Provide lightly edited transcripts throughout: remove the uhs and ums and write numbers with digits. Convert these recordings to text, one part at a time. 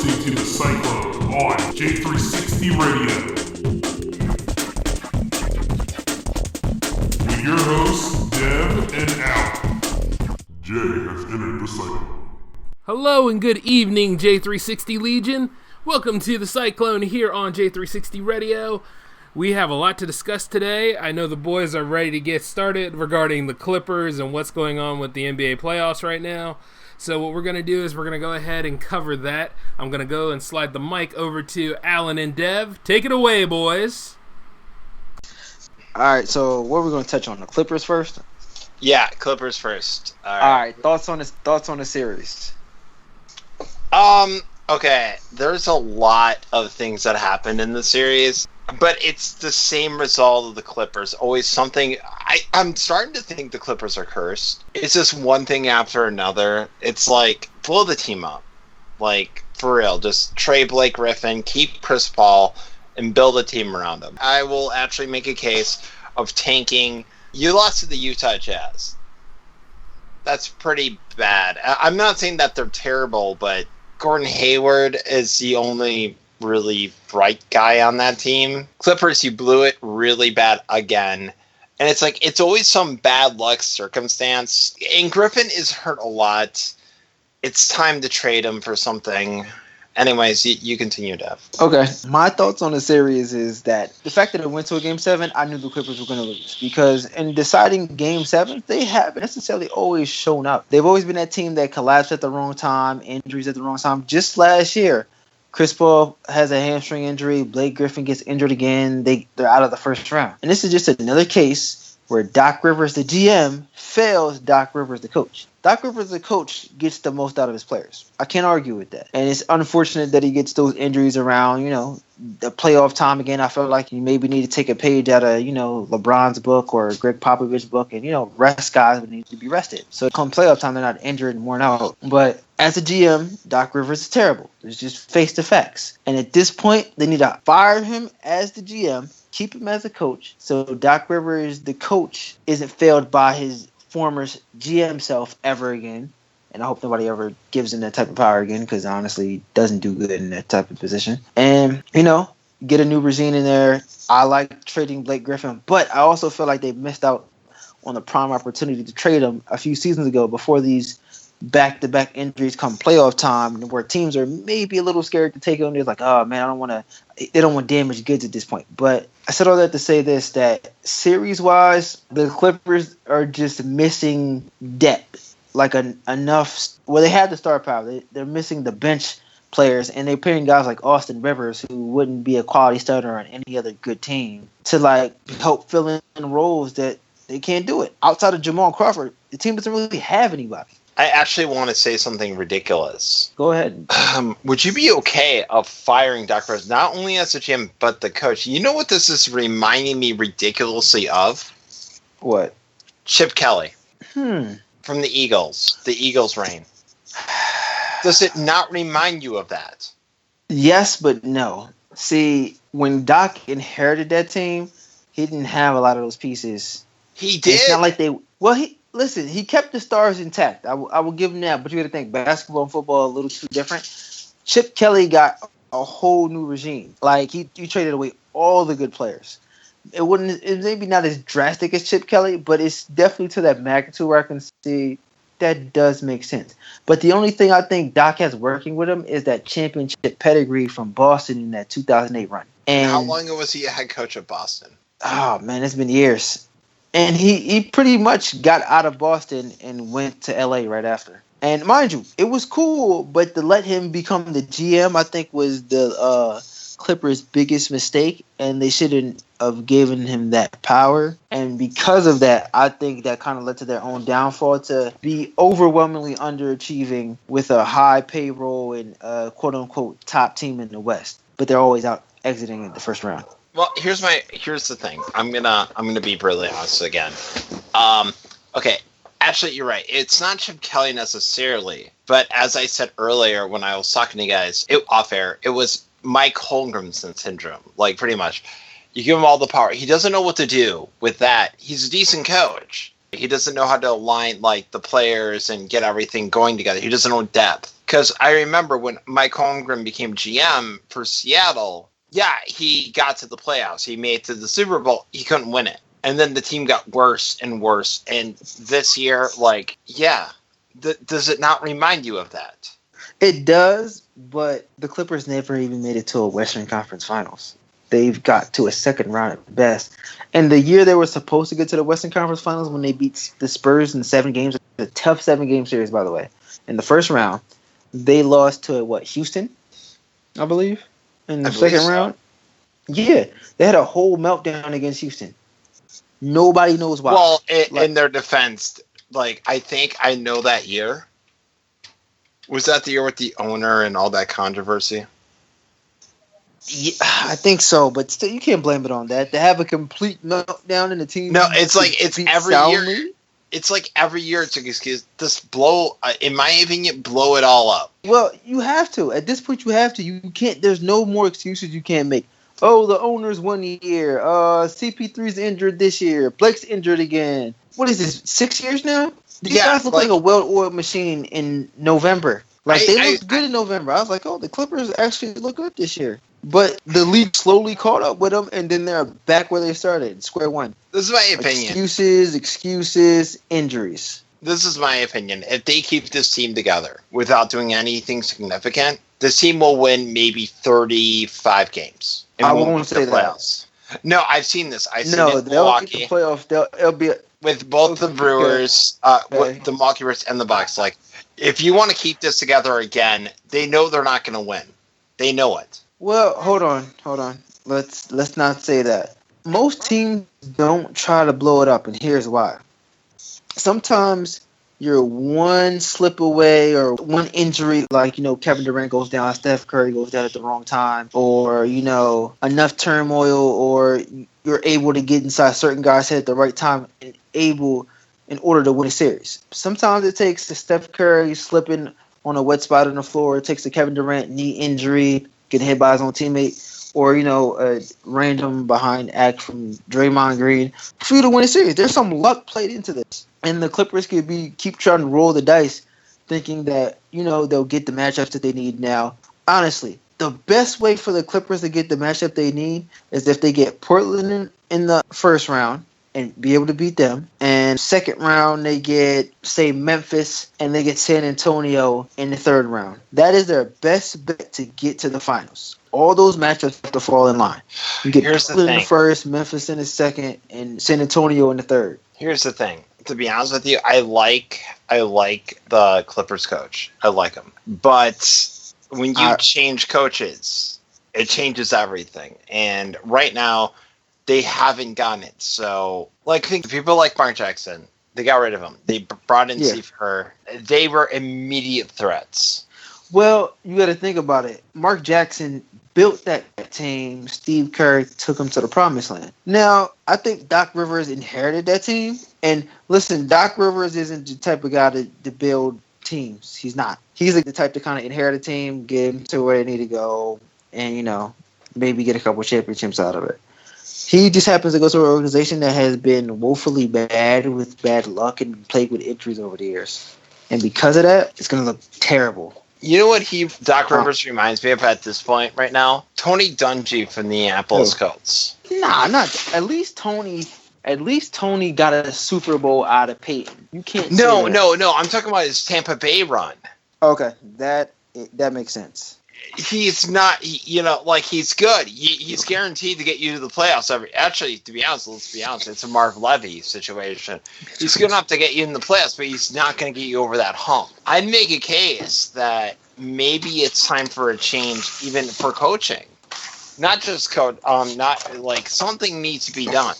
listening to The Cyclone on J360 Radio. With your hosts, Dev and Al. Jay has entered the Cyclone. Hello and good evening, J360 Legion. Welcome to The Cyclone here on J360 Radio. We have a lot to discuss today. I know the boys are ready to get started regarding the Clippers and what's going on with the NBA playoffs right now. So what we're going to do is we're going to go ahead and cover that. I'm going to go and slide the mic over to Alan and Dev. Take it away, boys. All right, so what are we going to touch on? The Clippers first? Yeah, Clippers first. All right, thoughts on the series? Okay, there's a lot of things that happened in the series, but it's the same result of the Clippers. Always something. I'm starting to think the Clippers are cursed. It's just one thing after another. It's like, blow the team up. Like, for real, just trade Blake Griffin, keep Chris Paul, and build a team around him. I will actually make a case of tanking. You lost to the Utah Jazz. That's pretty bad. I'm not saying that they're terrible, but Gordon Hayward is the only really bright guy on that team. Clippers, you blew it really bad again. And it's like, it's always some bad luck circumstance. And Griffin is hurt a lot. It's time to trade him for something. Anyways, you continue, Dev. Okay. My thoughts on the series is that the fact that it went to a Game 7, I knew the Clippers were going to lose. Because in deciding Game 7, they haven't necessarily always shown up. They've always been that team that collapsed at the wrong time, injuries at the wrong time. Just last year, Chris Paul has a hamstring injury. Blake Griffin gets injured again. They're out of the first round. And this is just another case where Doc Rivers, the GM, fails Doc Rivers, the coach. Doc Rivers, the coach, gets the most out of his players. I can't argue with that. And it's unfortunate that he gets those injuries around, the playoff time again. I feel like you maybe need to take a page out of, LeBron's book or Greg Popovich's book and, rest guys who need to be rested. So come playoff time, they're not injured and worn out. But as a GM, Doc Rivers is terrible. It's just face the facts. And at this point, they need to fire him as the GM, keep him as a coach, so Doc Rivers, the coach, isn't failed by his former GM self ever again. And I hope nobody ever gives him that type of power again, because honestly, he doesn't do good in that type of position. And, get a new regime in there. I like trading Blake Griffin, but I also feel like they missed out on the prime opportunity to trade him a few seasons ago before these back-to-back injuries come playoff time, where teams are maybe a little scared to take him. They're like, oh, man, they don't want damaged goods at this point. But I said all that to say this, that series-wise, the Clippers are just missing depth. Like enough, they have the star power. They're missing the bench players, and they're pairing guys like Austin Rivers, who wouldn't be a quality starter on any other good team, to help fill in roles that they can't do it. Outside of Jamal Crawford, the team doesn't really have anybody. I actually want to say something ridiculous. Go ahead. Would you be okay of firing Doc Rivers, not only as a GM, but the coach? You know what this is reminding me ridiculously of? What? Chip Kelly. From the Eagles reign. Does it not remind you of that? Yes, but no. See, when Doc inherited that team, he didn't have a lot of those pieces. He did? It's not like they... Well, he kept the stars intact. I will give him that, but you got to think basketball and football are a little too different. Chip Kelly got a whole new regime. Like, he traded away all the good players. It's maybe not as drastic as Chip Kelly, but it's definitely to that magnitude where I can see that does make sense. But the only thing I think Doc has working with him is that championship pedigree from Boston in that 2008 run. And how long was he a head coach of Boston? Oh, man, it's been years. And he pretty much got out of Boston and went to L.A. right after. And mind you, it was cool, but to let him become the GM, I think, was the Clippers' biggest mistake, and they shouldn't have given him that power. And because of that, I think that kind of led to their own downfall, to be overwhelmingly underachieving with a high payroll and quote-unquote top team in the West. But they're always out exiting in the first round. Well, here's the thing. I'm gonna be brutally honest again. Okay, actually, you're right. It's not Chip Kelly necessarily, but as I said earlier when I was talking to you guys off air, it was Mike Holmgren syndrome. Like, pretty much, you give him all the power. He doesn't know what to do with that. He's a decent coach. He doesn't know how to align the players and get everything going together. He doesn't know depth. Because I remember when Mike Holmgren became GM for Seattle, yeah, he got to the playoffs. He made it to the Super Bowl. He couldn't win it. And then the team got worse and worse. And this year, like, yeah, does it not remind you of that? It does, but the Clippers never even made it to a Western Conference Finals. They've got to a second round at best. And the year they were supposed to get to the Western Conference Finals when they beat the Spurs in 7 games, a tough 7-game series, by the way, in the first round, they lost to, Houston, I believe, in the second round. Yeah, they had a whole meltdown against Houston. Nobody knows why. Well, in their defense, like, I think I know that year. Was that the year with the owner and all that controversy? Yeah, I think so, but still, you can't blame it on that. To have a complete meltdown in the team. No, it's like it's every soundly. year. It's like every year it's an excuse. Just blow, in my opinion, blow it all up. Well, you have to. At this point, you have to. You can't. There's no more excuses you can't make. Oh, the owner's 1 year. CP3's injured this year. Blake's injured again. What is this? 6 years now? These guys look like a well-oiled machine in November. Like, they looked good in November. I was like, oh, the Clippers actually look good this year. But the league slowly caught up with them, and then they're back where they started, square one. This is my opinion. Excuses, injuries. This is my opinion. If they keep this team together without doing anything significant, this team will win maybe 35 games. I won't say that. No, I've seen this. I've seen no, it in they'll Milwaukee. get the playoffs. It'll be with both the Brewers, with the Milwaukee Brewers and the Bucks. Like, if you want to keep this together again, they know they're not going to win. They know it. Well, hold on. Let's not say that. Most teams don't try to blow it up, and here's why. Sometimes you're one slip away or one injury, like, Kevin Durant goes down, Steph Curry goes down at the wrong time, or, enough turmoil, or you're able to get inside certain guys' head at the right time and able in order to win a series. Sometimes it takes the Steph Curry slipping on a wet spot on the floor. It takes the Kevin Durant knee injury, getting hit by his own teammate, or, a random behind act from Draymond Green for you to win a series. There's some luck played into this. And the Clippers could keep trying to roll the dice, thinking that, they'll get the matchups that they need now. Honestly, the best way for the Clippers to get the matchup they need is if they get Portland in the first round and be able to beat them. And second round, they get, say, Memphis, and they get San Antonio in the third round. That is their best bet to get to the finals. All those matchups have to fall in line. You get Portland in the first, Memphis in the second, and San Antonio in the third. Here's the thing. To be honest with you, I like the Clippers coach. I like him. But when you change coaches, it changes everything. And right now, they haven't gotten it. So, think people like Mark Jackson, they got rid of him. They brought in Steve Kerr. They were immediate threats. Well, you got to think about it. Mark Jackson built that team. Steve Kerr took them to the promised land. Now, I think Doc Rivers inherited that team. And listen, Doc Rivers isn't the type of guy to build teams. He's not. He's the type to kind of inherit a team, get them to where they need to go, and, maybe get a couple championships out of it. He just happens to go to an organization that has been woefully bad with bad luck and plagued with injuries over the years. And because of that, it's going to look terrible. You know what Doc Rivers reminds me of at this point right now? Tony Dungy from the Indianapolis Colts. Nah, not at least Tony. At least Tony got a Super Bowl out of Peyton. You can't. No. I'm talking about his Tampa Bay run. Okay, that makes sense. He's not, he's good. He's guaranteed to get you to the playoffs actually, to be honest, let's be honest, it's a Marv Levy situation. He's good enough to get you in the playoffs, but he's not going to get you over that hump. I'd make a case that maybe it's time for a change, even for coaching. Not just something needs to be done.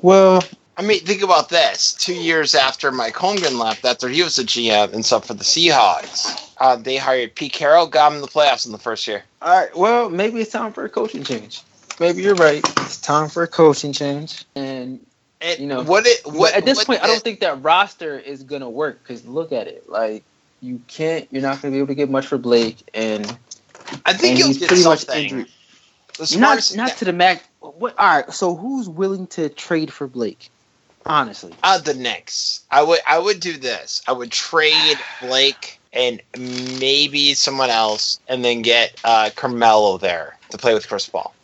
Well, I mean, think about this. 2 years after Mike Holmgren left, after he was the GM and stuff for the Seahawks, they hired Pete Carroll, got him in the playoffs in the first year. All right, well, maybe it's time for a coaching change. Maybe you're right. It's time for a coaching change. And, at this point, I don't think that roster is going to work because look at it. You're not going to be able to get much for Blake. And I think he'll get pretty something. much injured. Not to the max. What? All right, so who's willing to trade for Blake? Honestly, the Knicks. I would do this. I would trade Blake and maybe someone else, and then get Carmelo there to play with Chris Paul.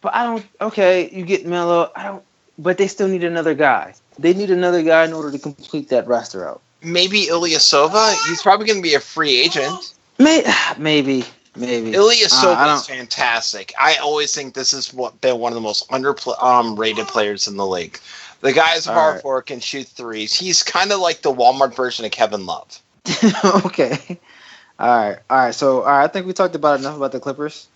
But I don't. Okay, you get Melo. I don't. But they still need another guy. They need another guy in order to complete that roster out. Maybe Ilyasova. He's probably going to be a free agent. Maybe. Ilyasova is fantastic. I always think this has been one of the most underrated players in the league. The guy's hard work and shoot threes. He's kind of like the Walmart version of Kevin Love. Okay. All right. So, I think we talked about enough about the Clippers.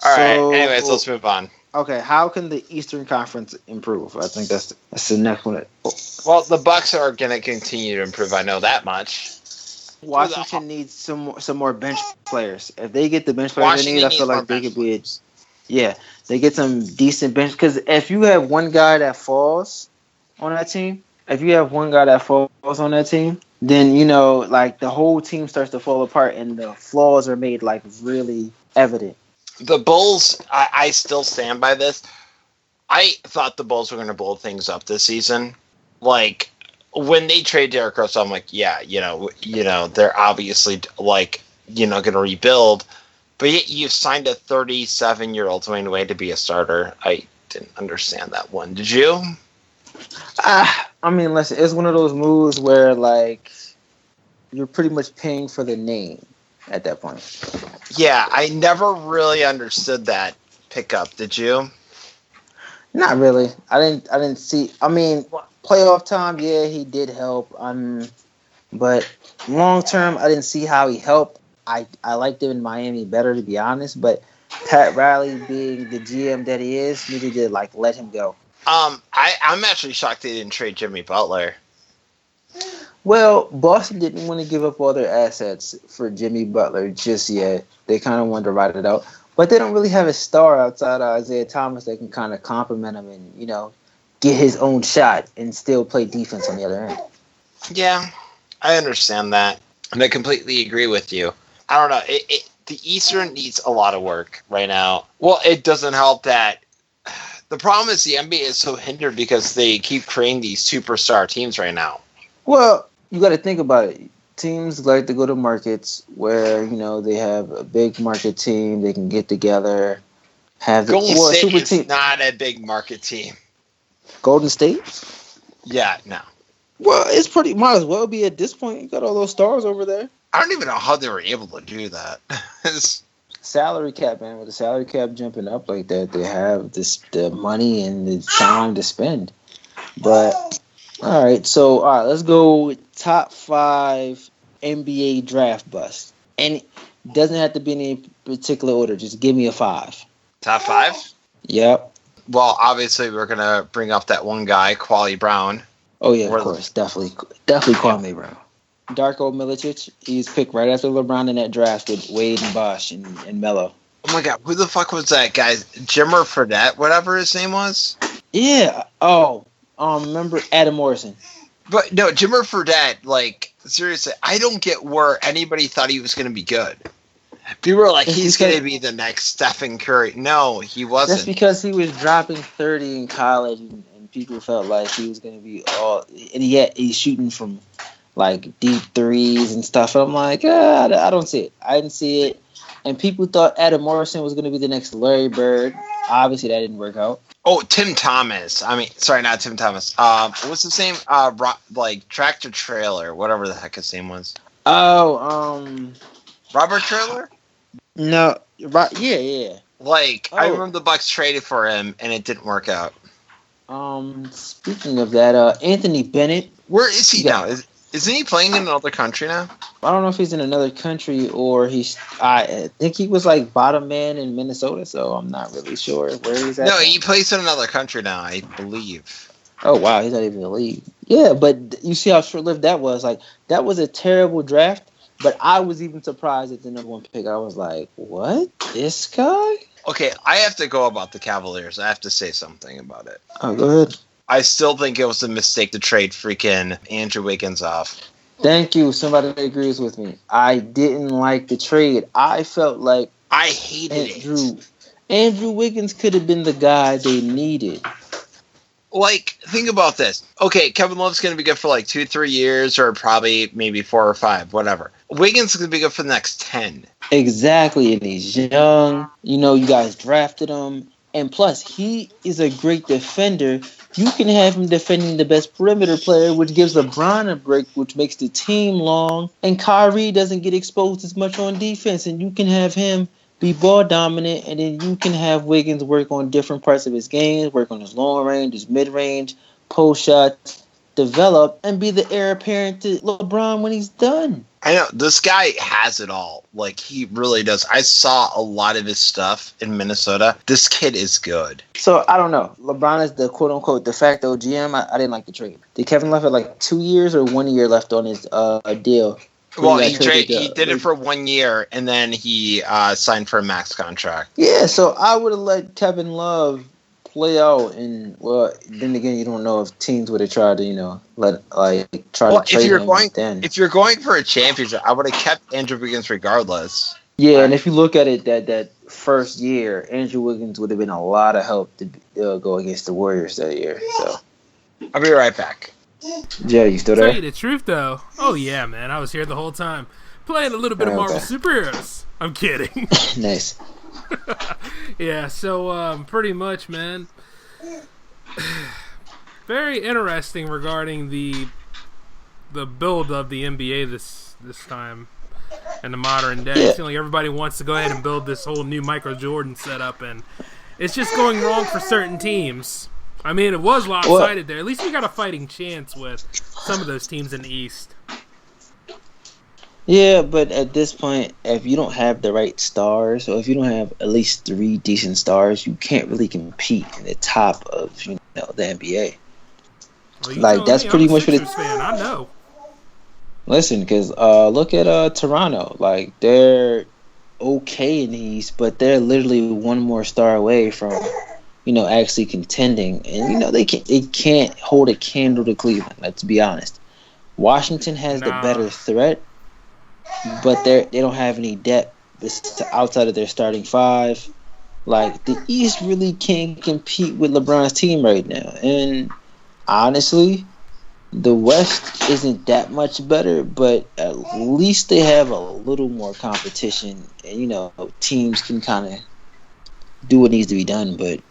All right. Anyways, let's move on. Okay. How can the Eastern Conference improve? I think that's the next one. Well, the Bucks are going to continue to improve. I know that much. Washington needs some more bench players. If they get the bench players they need, I feel like they could be they get some decent bench. Because if you have one guy that falls on that team, then like the whole team starts to fall apart and the flaws are made like really evident. The Bulls, I still stand by this. I thought the Bulls were going to blow things up this season. Like, when they trade Derrick Rose, I'm like, yeah, they're obviously like, going to rebuild. But yet you've signed a 37-year-old Dwayne Wade to be a starter. I didn't understand that one. Did you? I mean, listen, it's one of those moves where like you're pretty much paying for the name at that point. Yeah, I never really understood that pickup. Did you? Not really. I didn't see. I mean, playoff time, yeah, he did help. But long term, I didn't see how he helped. I liked him in Miami better, to be honest. But Pat Riley, being the GM that he is, needed to like let him go. I'm actually shocked they didn't trade Jimmy Butler. Well, Boston didn't want to give up all their assets for Jimmy Butler just yet. They kind of wanted to ride it out. But they don't really have a star outside of Isaiah Thomas that can kind of complement him and, get his own shot and still play defense on the other end. Yeah, I understand that. And I completely agree with you. I don't know. The Eastern needs a lot of work right now. Well, it doesn't help that the problem is the NBA is so hindered because they keep creating these superstar teams right now. Well, you got to think about it. Teams like to go to markets where, they have a big market team. They can get together, have the Golden State super is team. not a big market team. Golden State? Yeah, no. Well, it's might as well be at this point. You got all those stars over there. I don't even know how they were able to do that. Salary cap, man. With the salary cap jumping up like that, they have the money and the time to spend. But all right, let's go with top 5 NBA draft busts. And it doesn't have to be in any particular order. Just give me a 5. Top 5? Yep. Well, obviously, we're going to bring up that one guy, Kwame Brown. Oh, yeah, of course. Definitely Kwame Brown. Darko Milicic, he's picked right after LeBron in that draft with Wade and Bosh and Melo. Oh, my God. Who the fuck was that guy? Jimmer Fredette, whatever his name was? Yeah. Oh, remember Adam Morrison. But, no, Jimmer Fredette, like, seriously, I don't get where anybody thought he was going to be good. People were like, he's going to be the next Stephen Curry. No, he wasn't. That's because he was dropping 30 in college, and people felt like he was going to be all... And he's shooting from, like, deep threes and stuff. And I'm like, I don't see it. I didn't see it. And people thought Adam Morrison was going to be the next Larry Bird. Obviously, that didn't work out. Oh, Tim Thomas. I mean, sorry, not Tim Thomas. What's his name? Tractor Trailer, whatever the heck his name was. Oh, Robert Trailer? No, right? Yeah. Like, I remember the Bucks traded for him, and it didn't work out. Speaking of that, Anthony Bennett. Where is he now? Isn't he playing in another country now? I don't know if he's in another country or I think he was like bottom man in Minnesota, so I'm not really sure where he's at. No, he plays in another country now, I believe. Oh, wow, he's not even in the league. Yeah, but you see how short-lived that was. Like, that was a terrible draft, but I was even surprised at the number 1 pick. I was like, what? This guy? Okay, I have to go about the Cavaliers. I have to say something about it. Oh, go ahead. I still think it was a mistake to trade freaking Andrew Wiggins off. Thank you. Somebody agrees with me. I didn't like the trade. I felt like I hated it. Andrew Wiggins could have been the guy they needed. Like, think about this. Okay, Kevin Love's going to be good for like 2-3 years or probably maybe 4 or 5, whatever. Wiggins is going to be good for the next 10. Exactly, and he's young. You guys drafted him. And plus, he is a great defender. You can have him defending the best perimeter player, which gives LeBron a break, which makes the team long. And Kyrie doesn't get exposed as much on defense. And you can have him be ball dominant, and then you can have Wiggins work on different parts of his game, work on his long range, his mid range, post shots, develop, and be the heir apparent to LeBron when he's done. I know this guy has it all. Like, he really does. I saw a lot of his stuff in Minnesota. This kid is good. So I don't know. LeBron is the quote unquote de facto GM. I didn't like the trade. Did Kevin Love have like 2 years or 1 year left on his deal? Well, he did it for 1 year, and then he signed for a max contract. Yeah, so I would have let Kevin Love play out, and then again, you don't know if teams would have tried to, to trade him. If you're going for a championship, I would have kept Andrew Wiggins regardless. Yeah, and if you look at it, that first year, Andrew Wiggins would have been a lot of help to go against the Warriors that year. So I'll be right back. Yeah, you still there? Tell you the truth, though. Oh yeah, man, I was here the whole time playing a little bit of Marvel superheroes. I'm kidding. Nice. Yeah, so pretty much, man. Very interesting regarding the build of the NBA this time in the modern day. Yeah. It seems like everybody wants to go ahead and build this whole new Michael Jordan setup, and it's just going wrong for certain teams. I mean, it was lopsided there. At least we got a fighting chance with some of those teams in the East. Yeah, but at this point, if you don't have the right stars, or if you don't have at least 3 decent stars, you can't really compete in the top of the NBA. Well, that's pretty much what it's. Fan, I know. Listen, because look at Toronto. Like, they're okay in the East, but they're literally one more star away from actually contending, and they can't hold a candle to Cleveland. Let's be honest. Washington has the better threat, but they don't have any depth outside of their starting 5. Like, the East really can't compete with LeBron's team right now, and honestly, the West isn't that much better, but at least they have a little more competition, and teams can kind of do what needs to be done. But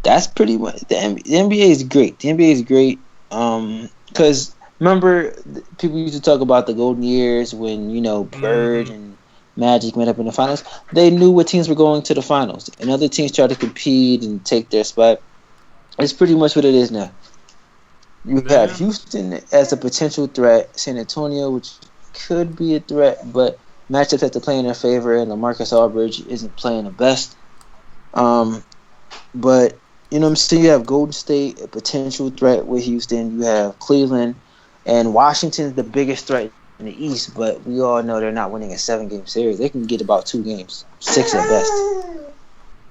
that's pretty much the NBA is great. The NBA is great because remember people used to talk about the golden years when Bird and Magic met up in the finals. They knew what teams were going to the finals, and other teams tried to compete and take their spot. It's pretty much what it is now. You have Houston as a potential threat, San Antonio, which could be a threat, but matchups have to play in their favor, and LaMarcus Aldridge isn't playing the best. But so you have Golden State, a potential threat with Houston. You have Cleveland, and Washington's the biggest threat in the East, but we all know they're not winning a 7-game series. They can get about 2 games, 6 at best.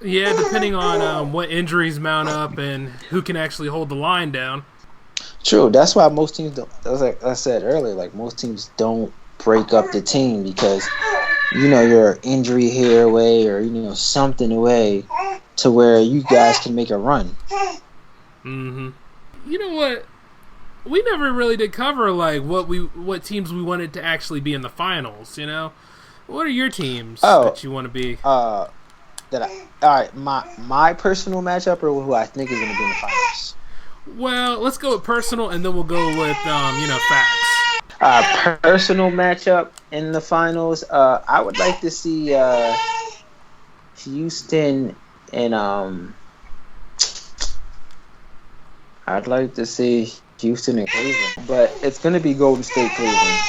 Yeah, depending on what injuries mount up and who can actually hold the line down. True. That's why most teams don't. Like I said earlier, like most teams don't break up the team because you're injury here away or something away to where you guys can make a run. Mm-hmm. You know what? We never really did cover like what teams we wanted to actually be in the finals. What are your teams that you want to be? All right, my personal matchup or who I think is going to be in the finals. Well, let's go with personal, and then we'll go with facts. Personal matchup in the finals. I would like to see Houston and I'd like to see Houston and Cleveland, but it's going to be Golden State Cleveland.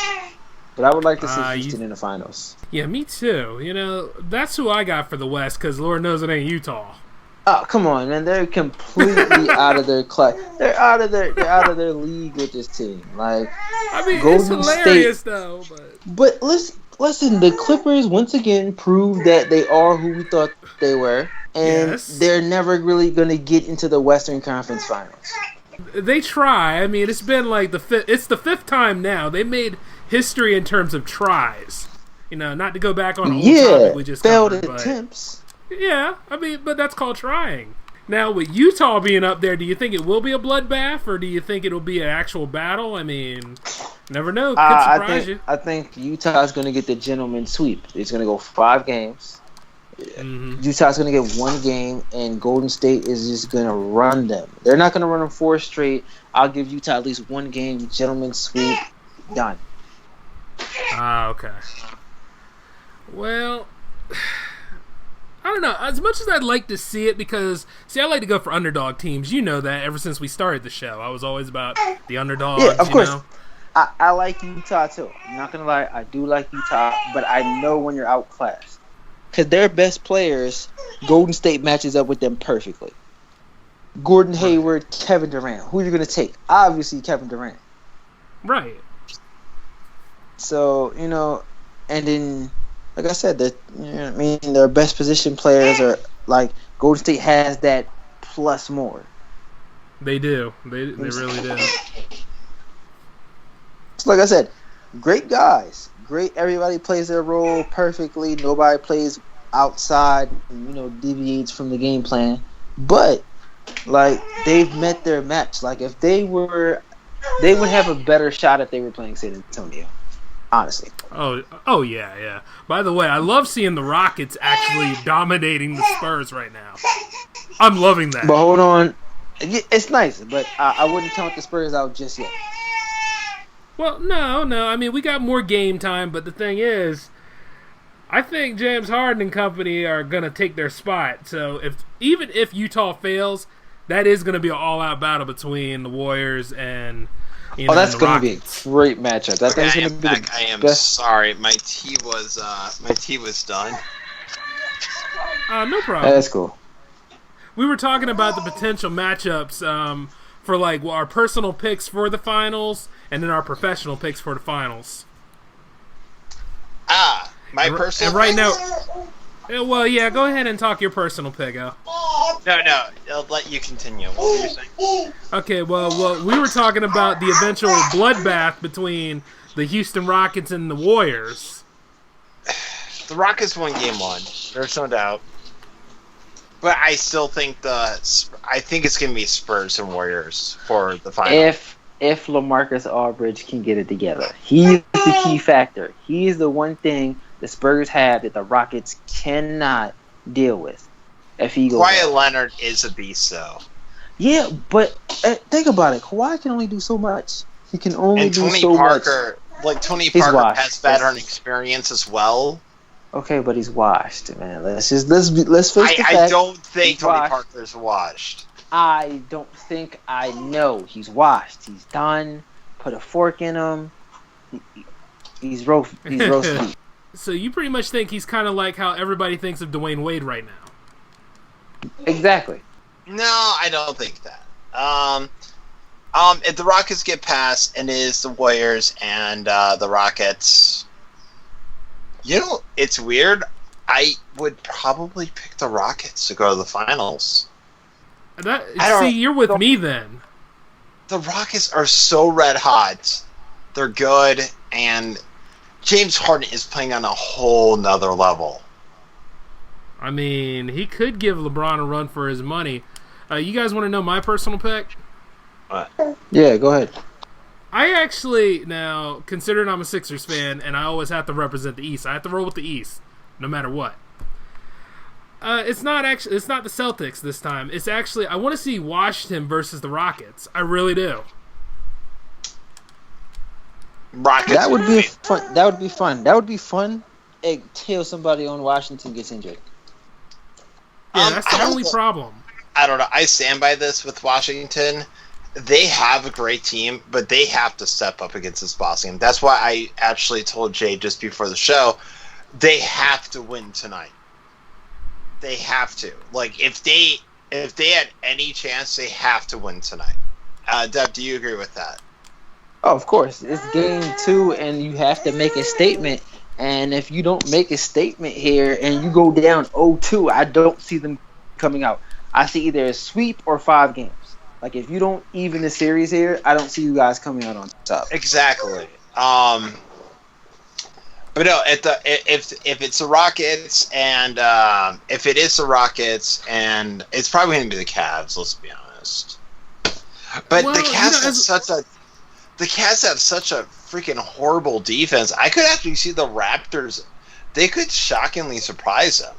But I would like to see Houston in the finals. Yeah, me too. That's who I got for the West because Lord knows it ain't Utah. Oh, come on, man! They're completely out of their class. They're out of their league with this team. Like, I mean, Golden it's hilarious State, though. But listen, the Clippers once again proved that they are who we thought they were, and they're never really going to get into the Western Conference Finals. They try. I mean, it's been like it's the 5th time now. They made history in terms of tries. Not to go back on a whole topic we just failed covered, attempts. Yeah, I mean, but that's called trying. Now, with Utah being up there, do you think it will be a bloodbath, or do you think it'll be an actual battle? I mean, never know. Could surprise you. I think Utah's going to get the gentleman sweep. It's going to go 5 games. Mm-hmm. Utah's going to get 1 game, and Golden State is just going to run them. They're not going to run them 4 straight. I'll give Utah at least 1 game, gentleman sweep, done. Okay. Well, I don't know. As much as I'd like to see it, because, see, I like to go for underdog teams. You know that ever since we started the show. I was always about the underdogs, Yeah, of course. know? I like Utah, too. I'm not going to lie. I do like Utah, but I know when you're outclassed. Because their best players, Golden State matches up with them perfectly. Gordon Hayward, Kevin Durant. Who are you going to take? Obviously, Kevin Durant. Right. So, and then, like I said, their best position players are, like, Golden State has that plus more. They do. They really do. So, like I said, great guys. Great, everybody plays their role perfectly. Nobody plays outside, deviates from the game plan. But, like, they've met their match. Like, if they would have a better shot if they were playing San Antonio. Honestly. Oh yeah. By the way, I love seeing the Rockets actually dominating the Spurs right now. I'm loving that. But hold on. It's nice, but I wouldn't count the Spurs out just yet. Well, no. I mean, we got more game time, but the thing is, I think James Harden and company are going to take their spot. So even if Utah fails, that is going to be an all-out battle between the Warriors and that's going to be a great matchup. I am sorry. My tea was done. No problem. That's cool. We were talking about the potential matchups for our personal picks for the finals and then our professional picks for the finals. My personal. And right now, well, yeah, go ahead and talk your personal pick, Al. No, I'll let you continue. What were you saying? Okay, well, we were talking about the eventual bloodbath between the Houston Rockets and the Warriors. The Rockets won Game 1. There's no doubt. But I still think it's going to be Spurs and Warriors for the final. If LaMarcus Aldridge can get it together, he's the key factor. He's the one thing the Spurs have that the Rockets cannot deal with. If he goes, Kawhi Leonard is a beast, though. Yeah, but think about it. Kawhi can only do so much. He can only do so much. Tony Parker has veteran experience as well. Okay, but he's washed, man. Let's face the fact. I don't think Tony Parker's washed. I don't think I know. He's washed. He's done. Put a fork in him. He's roasted. So you pretty much think he's kind of like how everybody thinks of Dwayne Wade right now. Exactly. No, I don't think that. If the Rockets get past and it is the Warriors and the Rockets, it's weird. I would probably pick the Rockets to go to the finals. You're with me then. The Rockets are so red hot. They're good, and James Harden is playing on a whole nother level. I mean, he could give LeBron a run for his money. You guys want to know my personal pick? Yeah, go ahead. I actually, now, considering I'm a Sixers fan and I always have to represent the East, I have to roll with the East, no matter what. It's not the Celtics this time. It's actually, I want to see Washington versus the Rockets. I really do. Rockets. That would be fun. That would be fun until somebody on Washington gets injured. Yeah, that's the only problem. I don't know. I stand by this with Washington. They have a great team, but they have to step up against this Boston. That's why I actually told Jay just before the show, they have to win tonight. They have to. If they had any chance, they have to win tonight. Deb, do you agree with that? Oh, of course. It's game 2, and you have to make a statement. And if you don't make a statement here and you go down 0-2, I don't see them coming out. I see either a sweep or 5 games. If you don't even the series here, I don't see you guys coming out on top. Exactly. But no, if it's the Rockets and if it is the Rockets and it's probably going to be the Cavs. Let's be honest. But Well, the Cavs have have such a freaking horrible defense. I could actually see the Raptors. They could shockingly surprise them.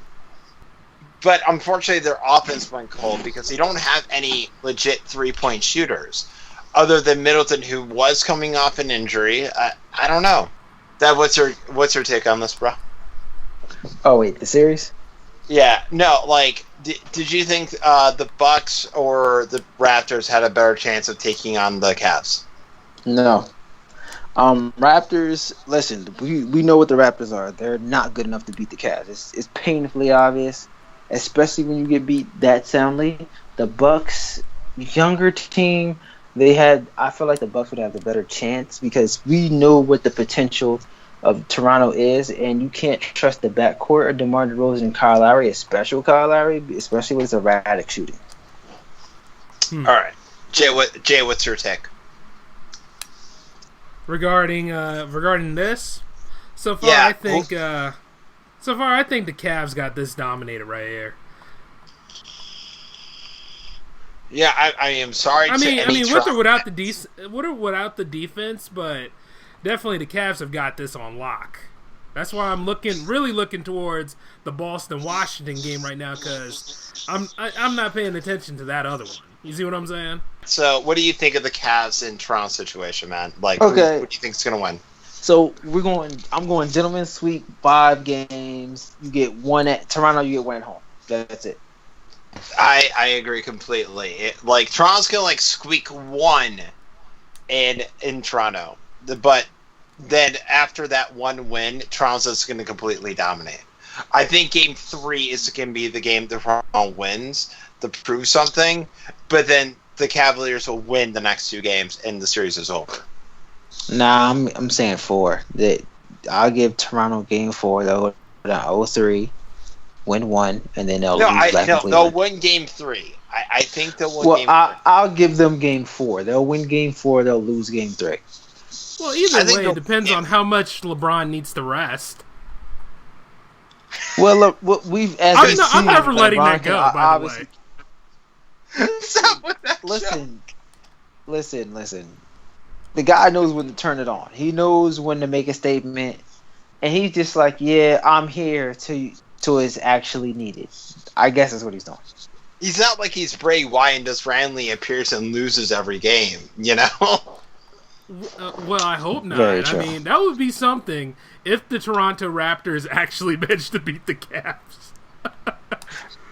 But unfortunately, their offense went cold because they don't have any legit 3-point shooters, other than Middleton, who was coming off an injury. I don't know. What's your take on this, bro? Oh wait, the series? Yeah, no. Like, did you think the Bucks or the Raptors had a better chance of taking on the Cavs? No. Raptors. Listen, we know what the Raptors are. They're not good enough to beat the Cavs. It's painfully obvious, especially when you get beat that soundly. The Bucks, younger team. I feel like the Bucks would have the better chance because we know what the potential of Toronto is, and you can't trust the backcourt of DeMar DeRozan and Kyle Lowry, especially Kyle Lowry, especially with his erratic shooting. All right, Jay. What's your take? Regarding this, so far Yeah, I think the Cavs got this dominated right here. Yeah, I am sorry. I mean, with or without the defense, but definitely the Cavs have got this on lock. That's why I'm really looking towards the Boston-Washington game right now because I'm not paying attention to that other one. You see what I'm saying? So, what do you think of the Cavs in Toronto situation, man? Like, Okay. who do you think is going to win? So I'm going gentleman's sweep, 5 games. You get one at Toronto. You get one at home. That's it. I agree completely. Toronto's gonna squeak one in Toronto, but then after that one win, Toronto's gonna completely dominate. I think Game 3 is gonna be the game that Toronto wins to prove something, but then the Cavaliers will win the next 2 games and the series is over. Nah, I'm saying 4. I'll give Toronto game 4 though. 0-3. Win 1, and then they'll lose back to Cleveland. They'll win Game 3. I think they'll win Game 3. I'll give them Game 4. They'll win Game 4. They'll lose Game 3. Well, either way, it depends on how much LeBron needs to rest. Well, look, I'm never letting that go. By the way, Stop with that listen. The guy knows when to turn it on. He knows when to make a statement, and he's just like, "Yeah, I'm here till it's actually needed." I guess that's what he's doing. He's not like he's Bray Wyatt and just randomly appears and loses every game, you know? Well, I hope not. Very true. I mean, that would be something if the Toronto Raptors actually managed to beat the Cavs.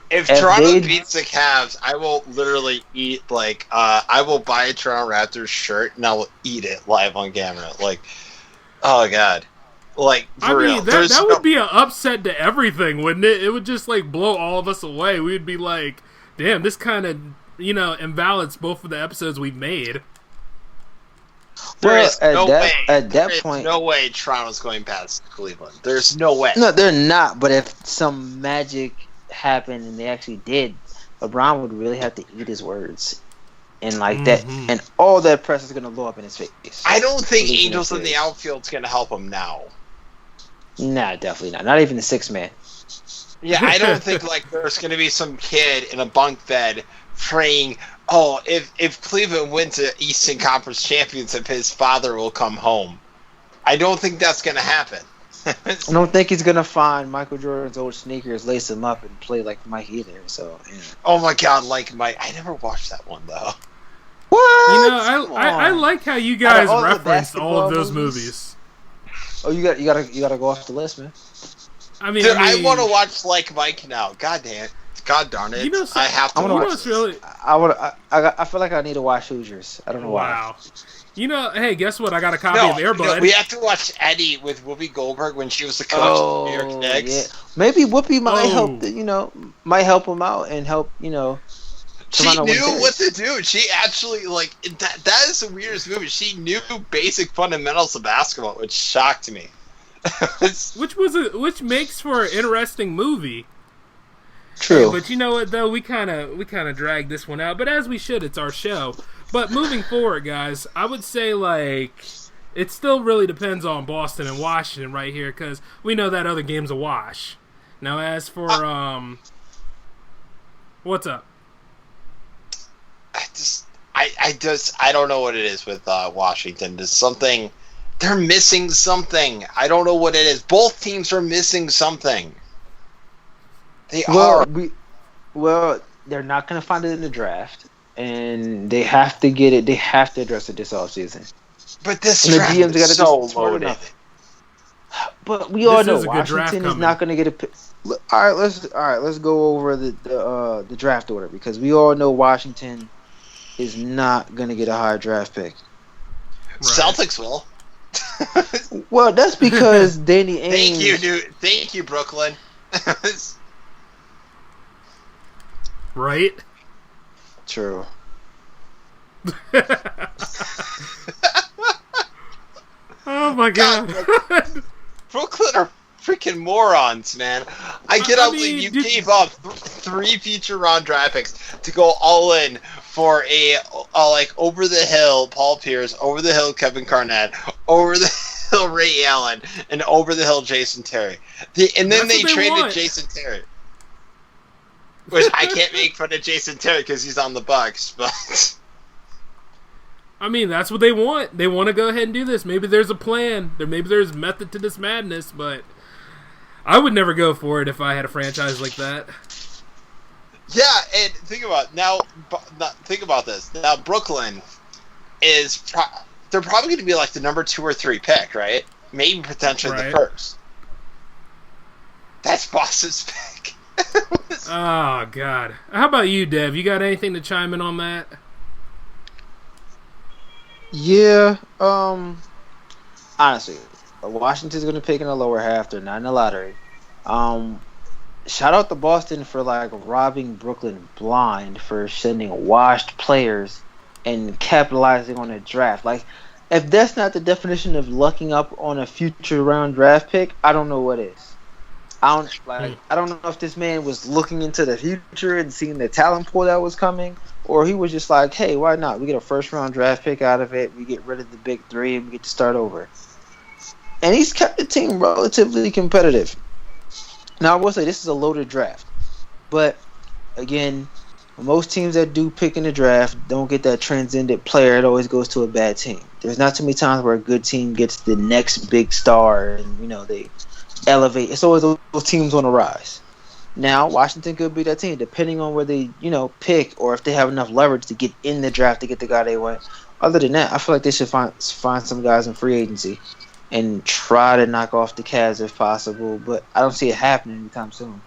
If Toronto beats the Cavs, I will literally eat, I will buy a Toronto Raptors shirt and I will eat it live on camera. Oh, God. That would be an upset to everything, wouldn't it? It would just blow all of us away. We'd be like, damn, this kind of invalidates both of the episodes we've made. There's no way Toronto's going past Cleveland. There's no way. No, they're not. But if some magic happened and they actually did, LeBron would really have to eat his words. And that, and all that press is going to blow up in his face. I don't think Angels in the outfield's going to help him now. Nah, definitely not. Not even the 6-man. Yeah, I don't think there's going to be some kid in a bunk bed praying, "Oh, if Cleveland wins the Eastern Conference Championship, his father will come home." I don't think that's going to happen. I don't think he's going to find Michael Jordan's old sneakers, lace him up, and play like Mike either. So, yeah. Oh my God, like Mike! I never watched that one though. What? I like how you guys referenced all of those movies. Oh, you gotta go off the list, man. Dude, I want to watch Like Mike now. God darn it! I have to watch. I feel like I need to watch Hoosiers. I don't know why. Wow. Hey, guess what? I got a copy of Air Bud. We have to watch Eddie with Whoopi Goldberg when she was the coach of the New York Knicks. Yeah. Maybe Whoopi might help him out and help. She knew what to do. She actually that is the weirdest movie. She knew basic fundamentals of basketball, which shocked me. which makes for an interesting movie. True. But you know what though, we kind of dragged this one out, but as we should, it's our show. But moving forward, guys, I would say it still really depends on Boston and Washington right here because we know that other game's a wash. Now, as for what's up? I don't know what it is with Washington. There's something. They're missing something. I don't know what it is. Both teams are missing something. They are. Well, they're not going to find it in the draft, and they have to get it. They have to address it this offseason. But this and draft the GM's is so loaded. But we all know is a good draft Washington is coming. not going to get a pick. All right, let's go over the draft order because we all know Washington is not going to get a high draft pick. Right. Celtics will. Well, that's because Danny Ainge. Thank you, dude. Thank you, Brooklyn. Right? True. Oh my god. Brooklyn are freaking morons, man. I believe you gave up 3 future round draft picks to go all in for a like over the hill Paul Pierce, over the hill Kevin Garnett, over the hill Ray Allen, and over the hill Jason Terry. And then they traded Jason Terry. Which I can't make fun of Jason Terry because he's on the Bucks, but I mean, that's what they want. They want to go ahead and do this. Maybe there's a plan. Maybe there's method to this madness, but I would never go for it if I had a franchise like that. Yeah, and think about this. Now, Brooklyn is they're probably going to be like the number 2 or 3 pick, right? Maybe potentially the first. That's Boston's pick. Oh god. How about you, Dev? You got anything to chime in on that? Yeah. Honestly, Washington's going to pick in the lower half. They're not in the lottery. Shout out to Boston for like robbing Brooklyn blind for sending washed players and capitalizing on a draft. Like, if that's not the definition of lucking up on a future round draft pick, I don't know what is. I don't know if this man was looking into the future and seeing the talent pool that was coming, or he was just like, hey, why not? We get a first round draft pick out of it. We get rid of the big 3 and we get to start over. And he's kept the team relatively competitive. Now, I will say this is a loaded draft. But, again, most teams that do pick in the draft don't get that transcendent player. It always goes to a bad team. There's not too many times where a good team gets the next big star and, they elevate. It's always those teams on the rise. Now, Washington could be that team, depending on where they, pick or if they have enough leverage to get in the draft to get the guy they want. Other than that, I feel like they should find some guys in free agency and try to knock off the Cavs if possible, but I don't see it happening anytime soon.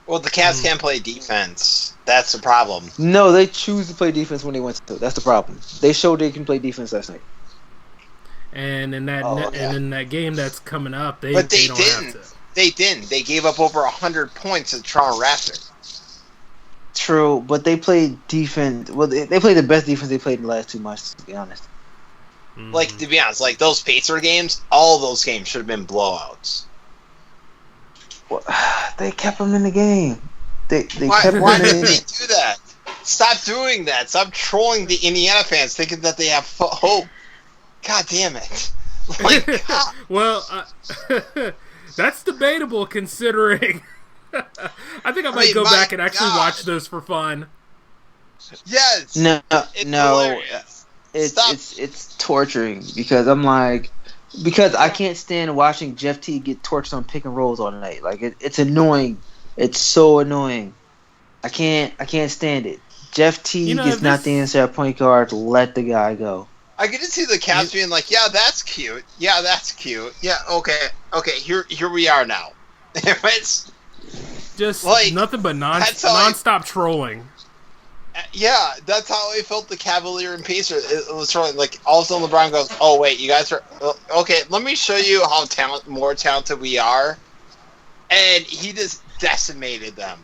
Well, the Cavs can't play defense. That's the problem. No, they choose to play defense when they want to. That's the problem. They showed they can play defense last night. And in that game that's coming up, they don't didn't. Have to. They didn't. They gave up over 100 points at Toronto Raptors. True, but they played defense. Well, they played the best defense they played in the last 2 months, to be honest. Mm-hmm. Like, to be honest, like those Pacer games, all those games should have been blowouts. Well, they kept them in the game. Why did they do that? Stop doing that. Stop trolling the Indiana fans thinking that they have hope. God damn it. Like, God. Well, that's debatable considering I think I might go back and actually watch those for fun. Yes. No. Hilarious. It's torturing because I can't stand watching Jeff T get torched on pick and rolls all night. Like it's annoying. It's so annoying. I can't stand it. Jeff T is not the answer at point guard. Let the guy go. I get to see the Cavs being like, yeah, that's cute. Yeah, that's cute. Yeah, okay, here we are now. It's just like, nothing but non-stop trolling. Yeah, that's how I felt the Cavalier and Pacers. It was trolling. Like, all of a sudden LeBron goes, oh, wait, you guys are... Okay, let me show you how more talented we are. And he just decimated them.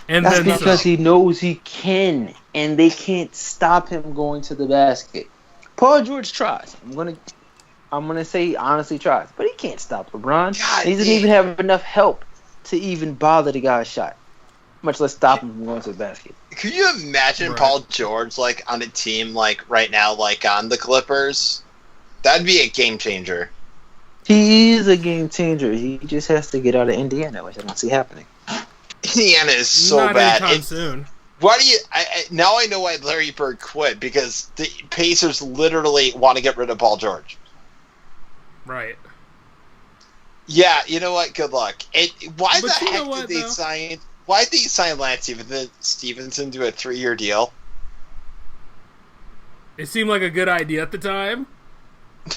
And that's because he knows he can, and they can't stop him going to the basket. Paul George tries. I'm gonna say honestly tries, but he can't stop LeBron. He doesn't even have enough help to even bother the guy's shot, much less stop him from going to the basket. Could you imagine Paul George like on a team like right now, like on the Clippers, That'd be a game changer. He is a game changer. He just has to get out of Indiana, which I don't see happening. Indiana is so Not bad. anytime soon. Why do you? Now I know why Larry Bird quit, because the Pacers literally want to get rid of Paul George. Right. Yeah, you know what? Good luck. Why But the you know heck what, did they though? sign? Why did they sign Lance Stevenson to a 3-year deal? It seemed like a good idea at the time.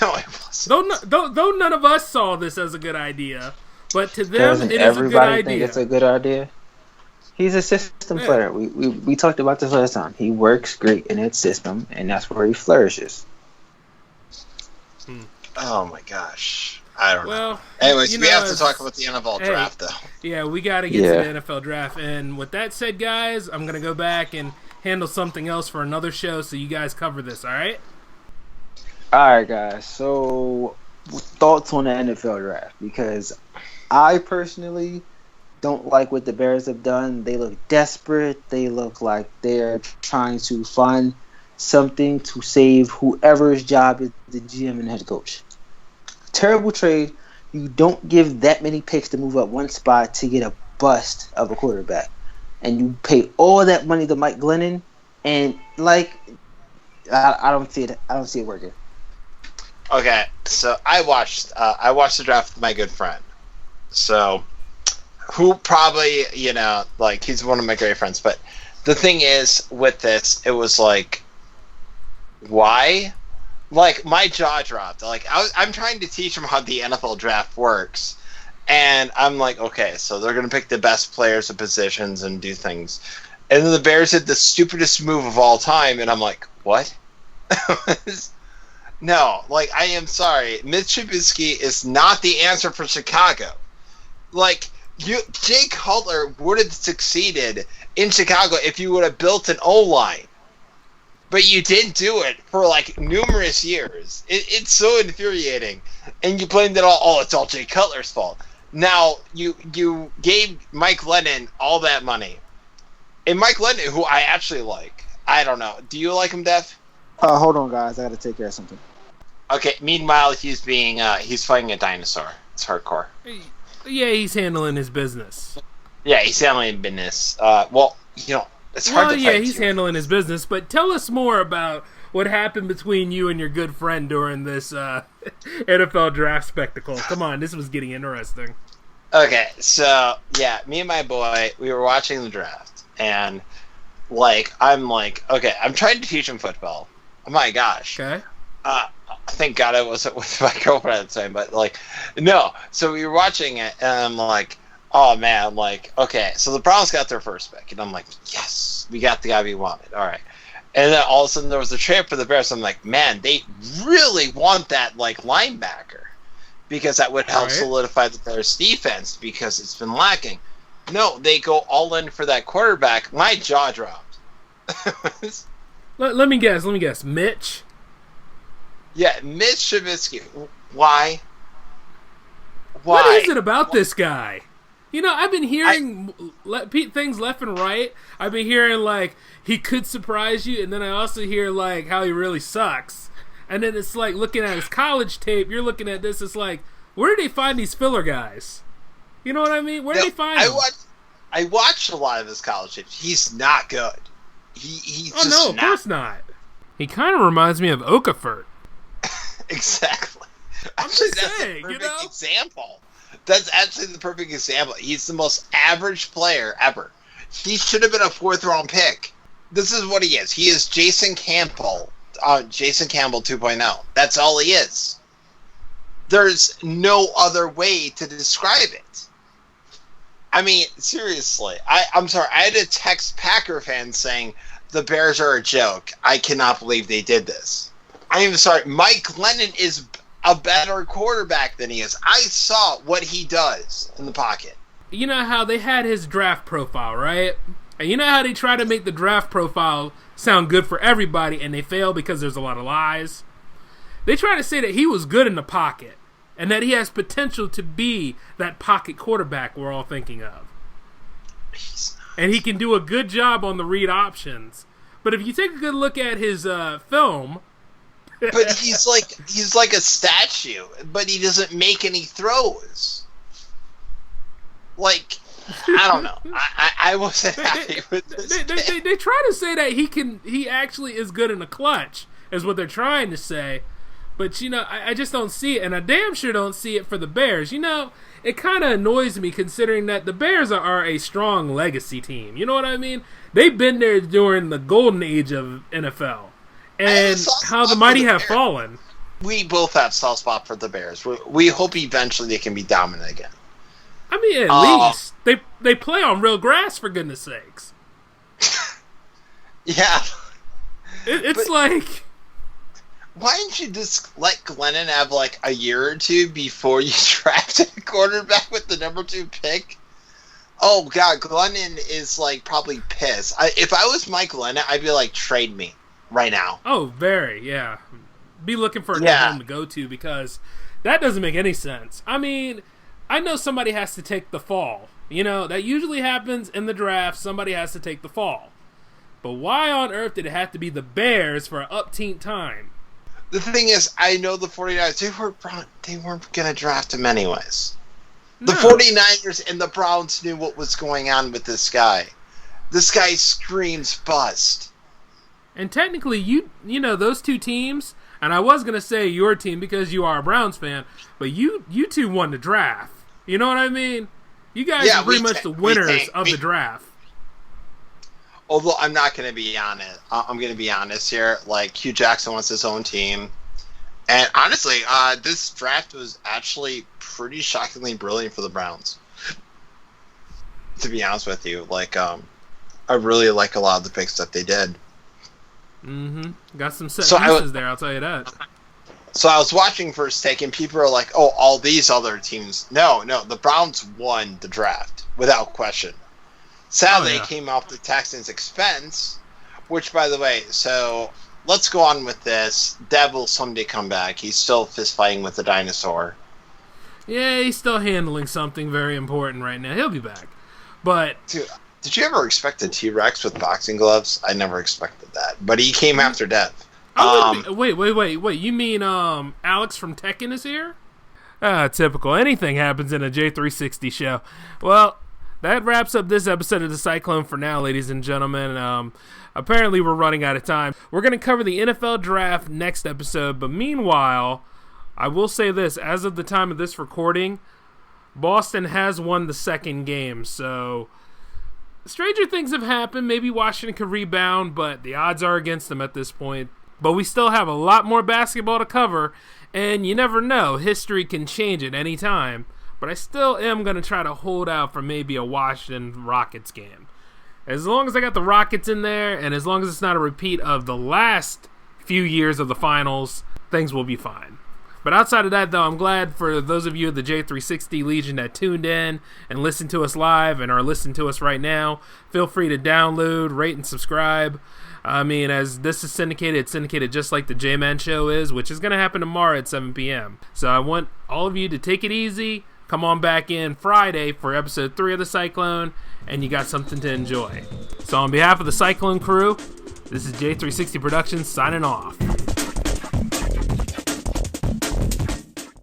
No, it wasn't. Though none of us saw this as a good idea, but to them Doesn't it is a good everybody think idea. it's a good idea? He's a system Yeah. player. We talked about this last time. He works great in that system, and that's where he flourishes. Oh my gosh. I don't know. Well, Anyways, you we know, have to it's- talk about the NFL hey. draft, though. Yeah, we got to get Yeah. to the NFL draft. And with that said, guys, I'm going to go back and handle something else for another show so you guys cover this, all right? All right, guys. So, thoughts on the NFL draft? Because I personally don't like what the Bears have done. They look desperate. They look like they're trying to find something to save whoever's job is the GM and head coach. Terrible trade. You don't give that many picks to move up one spot to get a bust of a quarterback. And you pay all that money to Mike Glennon, and I don't see it. I don't see it working. Okay, so I watched the draft with my good friend. So, who probably, he's one of my great friends. But the thing is, with this, it was like, why? Like, my jaw dropped. Like, I'm trying to teach him how the NFL draft works. And I'm like, okay, so they're going to pick the best players of positions and do things. And then the Bears did the stupidest move of all time. And I'm like, what? No, like, I am sorry. Mitch Trubisky is not the answer for Chicago. Like, Jay Cutler would have succeeded in Chicago if you would have built an O-line. But you didn't do it for, like, numerous years. It's so infuriating. And you blamed it all, it's all Jay Cutler's fault. Now, you gave Mike Lennon all that money. And Mike Lennon, who I actually like, I don't know. Do you like him, Dev? Hold on, guys. I got to take care of something. Okay, meanwhile, he's fighting a dinosaur. It's hardcore. Yeah, he's handling his business. Yeah, he's handling business. It's hard to fight. He's handling his business, but tell us more about what happened between you and your good friend during this NFL draft spectacle. Come on, this was getting interesting. Okay, so, yeah, me and my boy, we were watching the draft, and, I'm trying to teach him football. Oh my gosh. Okay. Thank God I wasn't with my girlfriend at the time, but, no. So we were watching it, and I'm like, oh, man, okay. So the Browns got their first pick, and I'm like, yes, we got the guy we wanted. All right. And then all of a sudden there was a trade for the Bears. I'm like, man, they really want that, linebacker, because that would help solidify the Bears' defense, because it's been lacking. No, they go all in for that quarterback. My jaw dropped. Let me guess. Mitch? Yeah, Mitch Trubisky. Why? What is it about this guy? I've been hearing things left and right. I've been hearing, he could surprise you, and then I also hear, how he really sucks. And then it's looking at his college tape, you're looking at this, it's where did they find these filler guys? You know what I mean? Where did they find them? I watched a lot of his college tapes. He's not good. He's just no, of course not. He kind of reminds me of Okafor. Exactly. I'm Actually, just that's saying, the perfect example. That's actually the perfect example. He's the most average player ever. He should have been a 4th-round pick. This is what he is. He is Jason Campbell. Jason Campbell 2.0. That's all he is. There's no other way to describe it. I mean, seriously. I'm sorry. I had to text Packer fans saying, the Bears are a joke. I cannot believe they did this. I am sorry. Mike Glennon is a better quarterback than he is. I saw what he does in the pocket. You know how they had his draft profile, right? And you know how they try to make the draft profile sound good for everybody, and they fail because there's a lot of lies? They try to say that he was good in the pocket, and that he has potential to be that pocket quarterback we're all thinking of. And he can do a good job on the read options. But if you take a good look at his film, But he's like a statue, but he doesn't make any throws. Like, I don't know. I wasn't happy with this. They try to say that he actually is good in the clutch, is what they're trying to say. But, I just don't see it, and I damn sure don't see it for the Bears. It kind of annoys me considering that the Bears are a strong legacy team. You know what I mean? They've been there during the golden age of NFL. And how the mighty have fallen. We both have soft spot for the Bears. We hope eventually they can be dominant again. I mean, at least they play on real grass, for goodness sakes. Yeah. It's like... Why didn't you just let Glennon have like a year or two before you drafted a quarterback with the number 2 pick? Oh God, Glennon is like probably pissed. If I was Mike Glennon, I'd be like, trade me right now. Oh, very, yeah. Be looking for a home to go to because that doesn't make any sense. I mean, I know somebody has to take the fall. That usually happens in the draft. Somebody has to take the fall. But why on earth did it have to be the Bears for an upteen time? The thing is, I know the 49ers, they weren't going to draft him anyways. No. The 49ers and the Browns knew what was going on with this guy. This guy screams bust. And technically, those two teams, and I was going to say your team because you are a Browns fan, but you two won the draft. You know what I mean? You guys are pretty much the winners of the draft. Although I'm not going to be honest. I'm going to be honest here. Like, Hugh Jackson wants his own team. And honestly, this draft was actually pretty shockingly brilliant for the Browns. To be honest with you. Like, I really like a lot of the picks that they did. Mm-hmm. Got some set pieces there, I'll tell you that. So I was watching First Take, and people are like, oh, all these other teams. No, the Browns won the draft, without question. Sadly, it came off the Texans' expense, which, by the way, so let's go on with this. Dev will someday come back. He's still fist-fighting with the dinosaur. Yeah, he's still handling something very important right now. He'll be back. But... Dude, did you ever expect a T-Rex with boxing gloves? I never expected that. But he came after Dev. Wait. You mean Alex from Tekken is here? Typical. Anything happens in a J360 show. Well... That wraps up this episode of The Cyclone for now, ladies and gentlemen. Apparently we're running out of time. We're going to cover the NFL draft next episode, but meanwhile, I will say this. As of the time of this recording, Boston has won the second game, so stranger things have happened. Maybe Washington could rebound, but the odds are against them at this point. But we still have a lot more basketball to cover, and you never know. History can change at any time. But I still am going to try to hold out for maybe a Washington Rockets game. As long as I got the Rockets in there, and as long as it's not a repeat of the last few years of the finals, things will be fine. But outside of that, though, I'm glad for those of you of the J360 Legion that tuned in and listened to us live and are listening to us right now. Feel free to download, rate, and subscribe. I mean, as this is syndicated, it's syndicated just like the J-Man Show is, which is going to happen tomorrow at 7 p.m. So I want all of you to take it easy. Come on back in Friday for episode 3 of The Cyclone, and you got something to enjoy. So on behalf of the Cyclone crew, this is J360 Productions signing off.